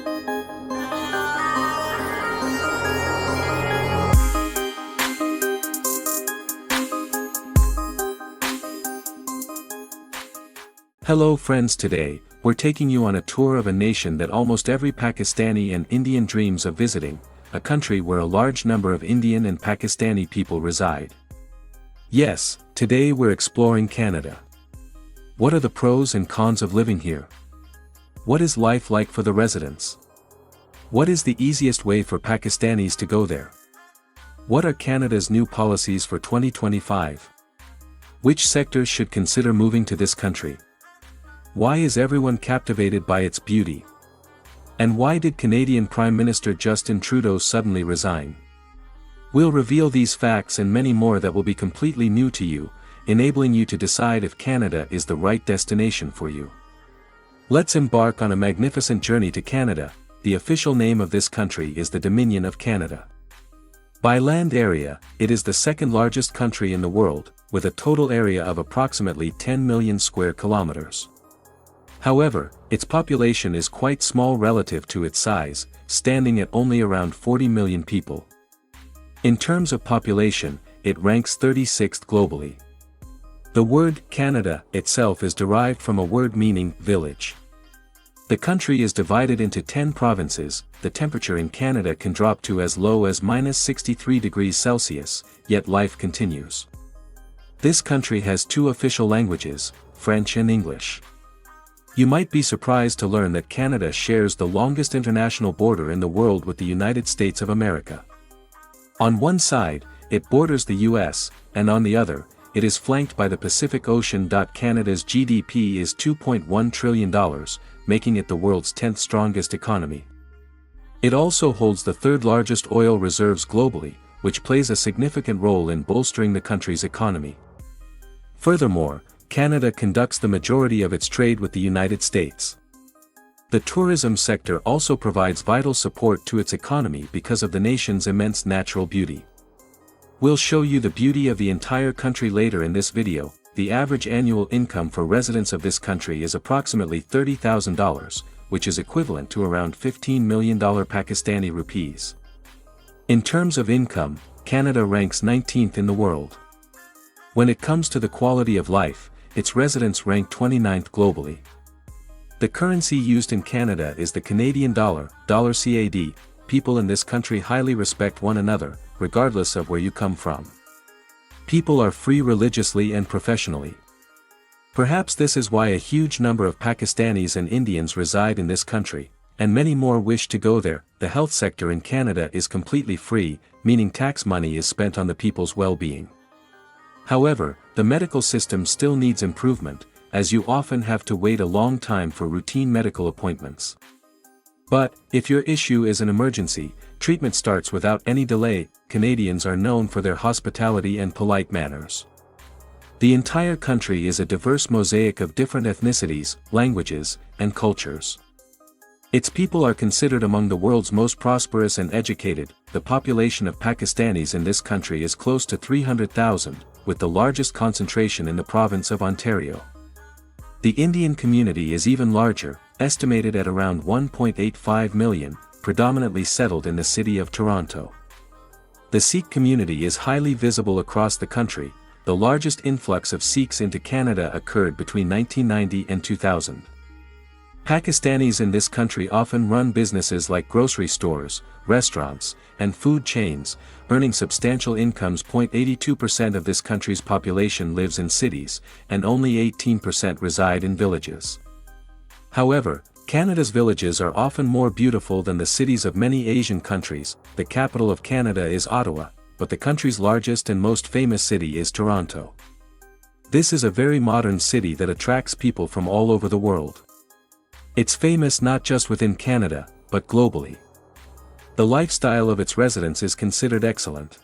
Hello friends, today, we're taking you on a tour of a nation that almost every Pakistani and Indian dreams of visiting, a country where a large number of Indian and Pakistani people reside. Yes, today we're exploring Canada. What are the pros and cons of living here? What is life like for the residents? What is the easiest way for Pakistanis to go there? What are Canada's new policies for 2025? Which sectors should consider moving to this country? Why is everyone captivated by its beauty? And why did Canadian Prime Minister Justin Trudeau suddenly resign? We'll reveal these facts and many more that will be completely new to you, enabling you to decide if Canada is the right destination for you. Let's embark on a magnificent journey to Canada. The official name of this country is the Dominion of Canada. By land area, it is the second largest country in the world, with a total area of approximately 10 million square kilometers. However, its population is quite small relative to its size, standing at only around 40 million people. In terms of population, it ranks 36th globally. The word Canada itself is derived from a word meaning village. The country is divided into 10 provinces. The temperature in Canada can drop to as low as -63 degrees Celsius, yet life continues. This country has two official languages, French and English. You might be surprised to learn that Canada shares the longest international border in the world with the United States of America. On one side, it borders the US, and on the other, it is flanked by the Pacific Ocean. Canada's GDP is $2.1 trillion, making it the world's 10th strongest economy. It also holds the third largest oil reserves globally, which plays a significant role in bolstering the country's economy. Furthermore, Canada conducts the majority of its trade with the United States. The tourism sector also provides vital support to its economy because of the nation's immense natural beauty. We'll show you the beauty of the entire country later in this video. The average annual income for residents of this country is approximately $30,000, which is equivalent to around $15 million Pakistani rupees. In terms of income, Canada ranks 19th in the world. When it comes to the quality of life, its residents rank 29th globally. The currency used in Canada is the Canadian dollar, $CAD. People in this country highly respect one another, regardless of where you come from. People are free religiously and professionally. Perhaps this is why a huge number of Pakistanis and Indians reside in this country, and many more wish to go there. The health sector in Canada is completely free, meaning tax money is spent on the people's well-being. However, the medical system still needs improvement, as you often have to wait a long time for routine medical appointments. But, if your issue is an emergency, treatment starts without any delay. Canadians are known for their hospitality and polite manners. The entire country is a diverse mosaic of different ethnicities, languages, and cultures. Its people are considered among the world's most prosperous and educated. The population of Pakistanis in this country is close to 300,000, with the largest concentration in the province of Ontario. The Indian community is even larger, estimated at around 1.85 million, predominantly settled in the city of Toronto. The Sikh community is highly visible across the country. The largest influx of Sikhs into Canada occurred between 1990 and 2000. Pakistanis in this country often run businesses like grocery stores, restaurants, and food chains, earning substantial incomes. 82% of this country's population lives in cities, and only 18% reside in villages. However, Canada's villages are often more beautiful than the cities of many Asian countries. The capital of Canada is Ottawa, but the country's largest and most famous city is Toronto. This is a very modern city that attracts people from all over the world. It's famous not just within Canada, but globally. The lifestyle of its residents is considered excellent.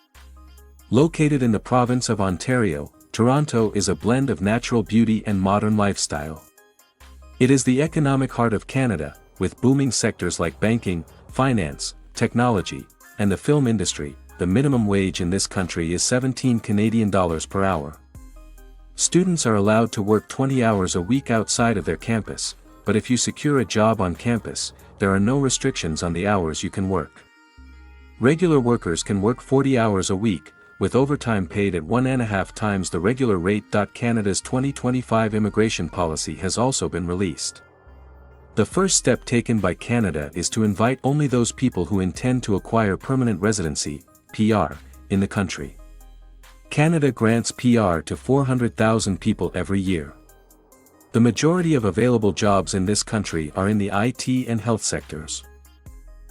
Located in the province of Ontario, Toronto is a blend of natural beauty and modern lifestyle. It is the economic heart of Canada, with booming sectors like banking, finance, technology, and the film industry. The minimum wage in this country is 17 Canadian dollars per hour. Students are allowed to work 20 hours a week outside of their campus, but if you secure a job on campus, there are no restrictions on the hours you can work. Regular workers can work 40 hours a week, with overtime paid at 1.5 times the regular rate. Canada's 2025 immigration policy has also been released. The first step taken by Canada is to invite only those people who intend to acquire permanent residency, PR, in the country. Canada grants PR to 400,000 people every year. The majority of available jobs in this country are in the IT and health sectors.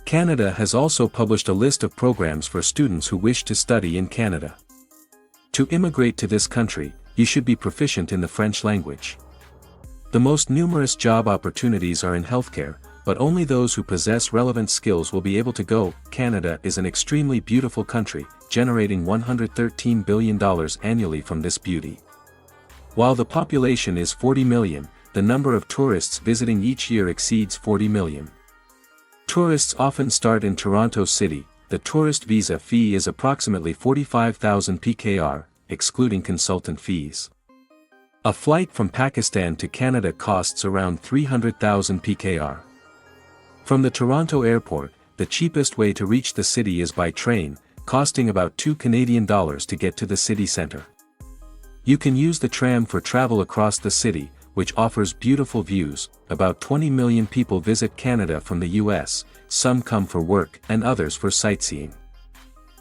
Canada has also published a list of programs for students who wish to study in Canada. To immigrate to this country, you should be proficient in the French language. The most numerous job opportunities are in healthcare, but only those who possess relevant skills will be able to go. Canada is an extremely beautiful country, generating $113 billion annually from this beauty. While the population is 40 million, the number of tourists visiting each year exceeds 40 million. Tourists often start in Toronto City. The tourist visa fee is approximately 45,000 PKR, excluding consultant fees. A flight from Pakistan to Canada costs around 300,000 PKR. From the Toronto airport, the cheapest way to reach the city is by train, costing about $2 to get to the city center. You can use the tram for travel across the city, which offers beautiful views. About 20 million people visit Canada from the US, some come for work and others for sightseeing.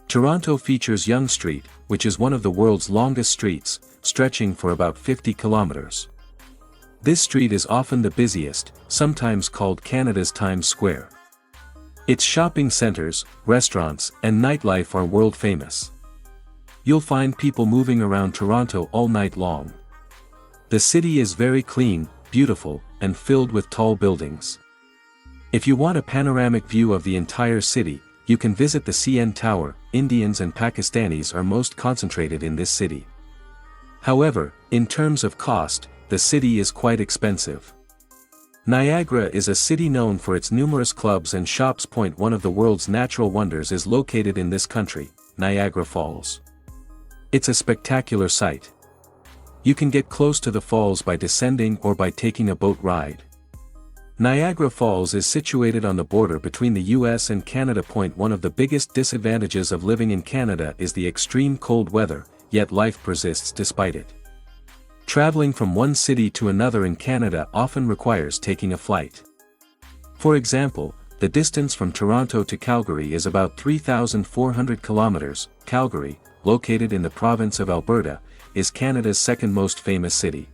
Toronto features Yonge Street, which is one of the world's longest streets, stretching for about 50 kilometers. This street is often the busiest, sometimes called Canada's Times Square. Its shopping centers, restaurants, and nightlife are world famous. You'll find people moving around Toronto all night long. The city is very clean, beautiful, and filled with tall buildings. If you want a panoramic view of the entire city, you can visit the CN Tower. Indians and Pakistanis are most concentrated in this city. However, in terms of cost, the city is quite expensive. Niagara is a city known for its numerous clubs and shops. One of the world's natural wonders is located in this country, Niagara Falls. It's a spectacular sight. You can get close to the falls by descending or by taking a boat ride. Niagara Falls is situated on the border between the US and Canada. One of the biggest disadvantages of living in Canada is the extreme cold weather, yet life persists despite it. Traveling from one city to another in Canada often requires taking a flight. For example, the distance from Toronto to Calgary is about 3,400 kilometers. Calgary, located in the province of Alberta, is Canada's second most famous city.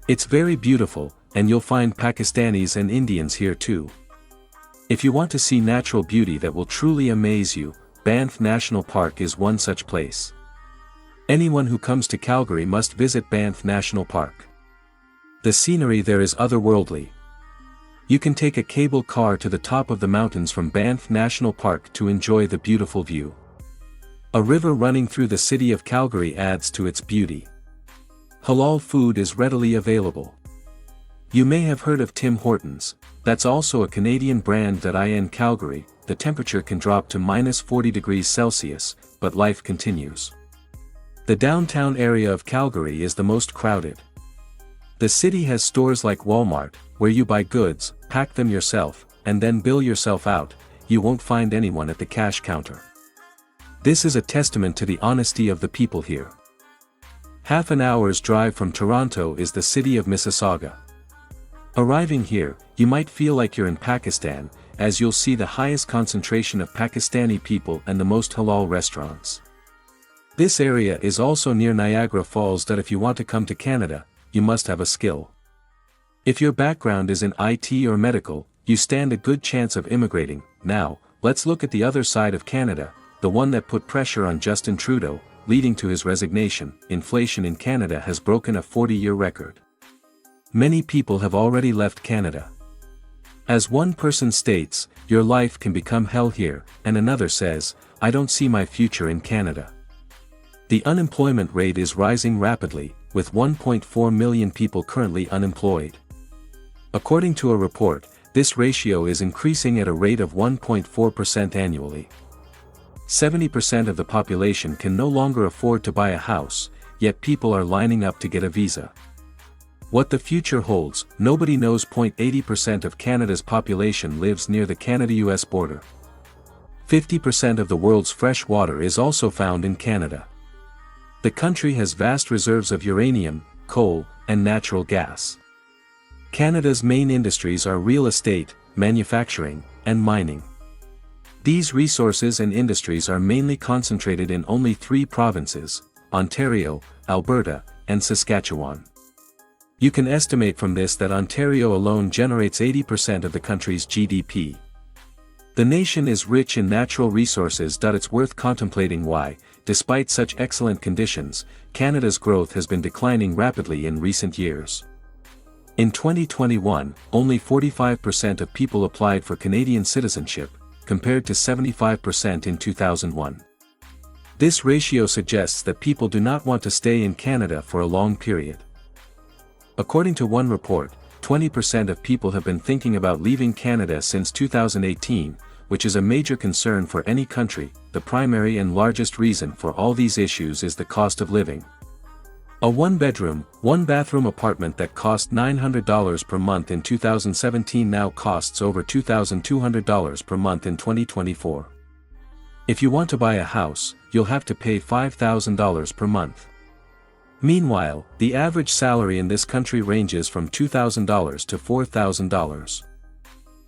It's very beautiful, and you'll find Pakistanis and Indians here too. If you want to see natural beauty that will truly amaze you, Banff National Park is one such place. Anyone who comes to Calgary must visit Banff National Park. The scenery there is otherworldly. You can take a cable car to the top of the mountains from Banff National Park to enjoy the beautiful view. A river running through the city of Calgary adds to its beauty. Halal food is readily available. You may have heard of Tim Hortons. That's also a Canadian brand that in Calgary. The temperature can drop to -40 degrees Celsius, but life continues. The downtown area of Calgary is the most crowded. The city has stores like Walmart, where you buy goods, pack them yourself, and then bill yourself out. You won't find anyone at the cash counter. This is a testament to the honesty of the people here. Half an hour's drive from Toronto is the city of Mississauga. Arriving here, you might feel like you're in Pakistan, as you'll see the highest concentration of Pakistani people and the most halal restaurants. This area is also near Niagara Falls. If you want to come to Canada, you must have a skill. If your background is in IT or medical, you stand a good chance of immigrating. Now, let's look at the other side of Canada, the one that put pressure on Justin Trudeau, leading to his resignation. Inflation in Canada has broken a 40-year record. Many people have already left Canada. As one person states, your life can become hell here, and another says, I don't see my future in Canada. The unemployment rate is rising rapidly, with 1.4 million people currently unemployed. According to a report, this ratio is increasing at a rate of 1.4% annually. 70% of the population can no longer afford to buy a house, yet people are lining up to get a visa. What the future holds, nobody knows. 80% of Canada's population lives near the Canada-US border. 50% of the world's fresh water is also found in Canada. The country has vast reserves of uranium, coal, and natural gas. Canada's main industries are real estate, manufacturing, and mining. These resources and industries are mainly concentrated in only 3 provinces: Ontario, Alberta, and Saskatchewan. You can estimate from this that Ontario alone generates 80% of the country's GDP. The nation is rich in natural resources. It's worth contemplating why, despite such excellent conditions, Canada's growth has been declining rapidly in recent years. In 2021, only 45% of people applied for Canadian citizenship, compared to 75% in 2001. This ratio suggests that people do not want to stay in Canada for a long period. According to one report, 20% of people have been thinking about leaving Canada since 2018, which is a major concern for any country. The primary and largest reason for all these issues is the cost of living. A 1-bedroom, 1-bathroom apartment that cost $900 per month in 2017 now costs over $2,200 per month in 2024. If you want to buy a house, you'll have to pay $5,000 per month. Meanwhile, the average salary in this country ranges from $2,000 to $4,000.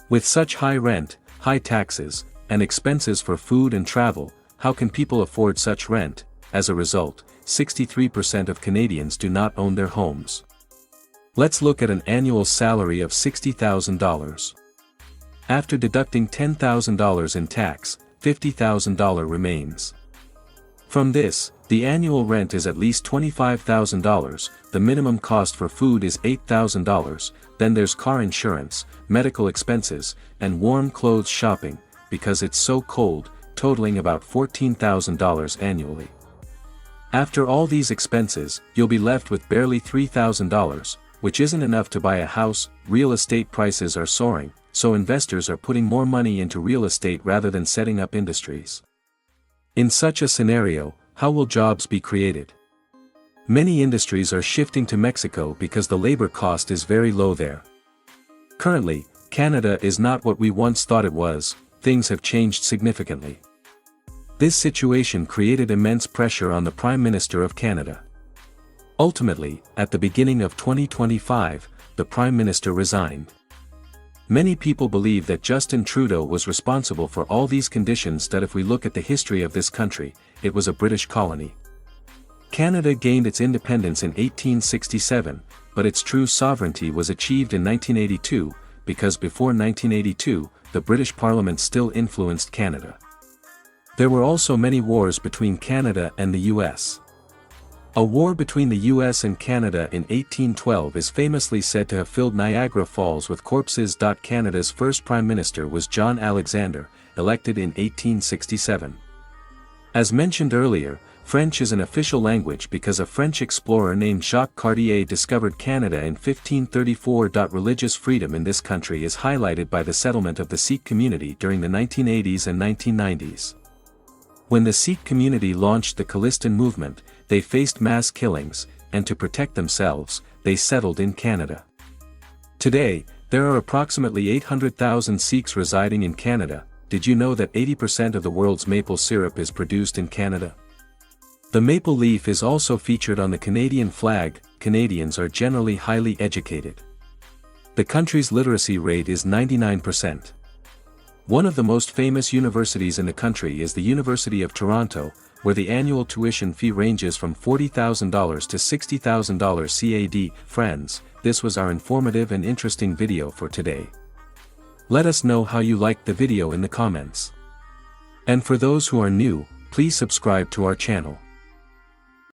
With such high rent, high taxes, and expenses for food and travel, how can people afford such rent? As a result, 63% of Canadians do not own their homes. Let's look at an annual salary of $60,000. After deducting $10,000 in tax, $50,000 remains. From this, the annual rent is at least $25,000, the minimum cost for food is $8,000, then there's car insurance, medical expenses, and warm clothes shopping, because it's so cold, totaling about $14,000 annually. After all these expenses, you'll be left with barely $3,000, which isn't enough to buy a house. Real estate prices are soaring, so investors are putting more money into real estate rather than setting up industries. In such a scenario, how will jobs be created? Many industries are shifting to Mexico because the labor cost is very low there. Currently, Canada is not what we once thought it was. Things have changed significantly. This situation created immense pressure on the Prime Minister of Canada. Ultimately, at the beginning of 2025, the Prime Minister resigned. Many people believe that Justin Trudeau was responsible for all these conditions. That if we look at the history of this country, it was a British colony. Canada gained its independence in 1867, but its true sovereignty was achieved in 1982, because before 1982, the British Parliament still influenced Canada. There were also many wars between Canada and the US. A war between the US and Canada in 1812 is famously said to have filled Niagara Falls with corpses. Canada's first Prime Minister was John Alexander, elected in 1867. As mentioned earlier, French is an official language because a French explorer named Jacques Cartier discovered Canada in 1534. Religious freedom in this country is highlighted by the settlement of the Sikh community during the 1980s and 1990s. When the Sikh community launched the Khalistan movement, they faced mass killings, and to protect themselves, they settled in Canada. Today, there are approximately 800,000 Sikhs residing in Canada. Did you know that 80% of the world's maple syrup is produced in Canada? The maple leaf is also featured on the Canadian flag. Canadians are generally highly educated. The country's literacy rate is 99%. One of the most famous universities in the country is the University of Toronto, where the annual tuition fee ranges from $40,000 to $60,000 CAD. Friends, this was our informative and interesting video for today. Let us know how you liked the video in the comments. And for those who are new, please subscribe to our channel.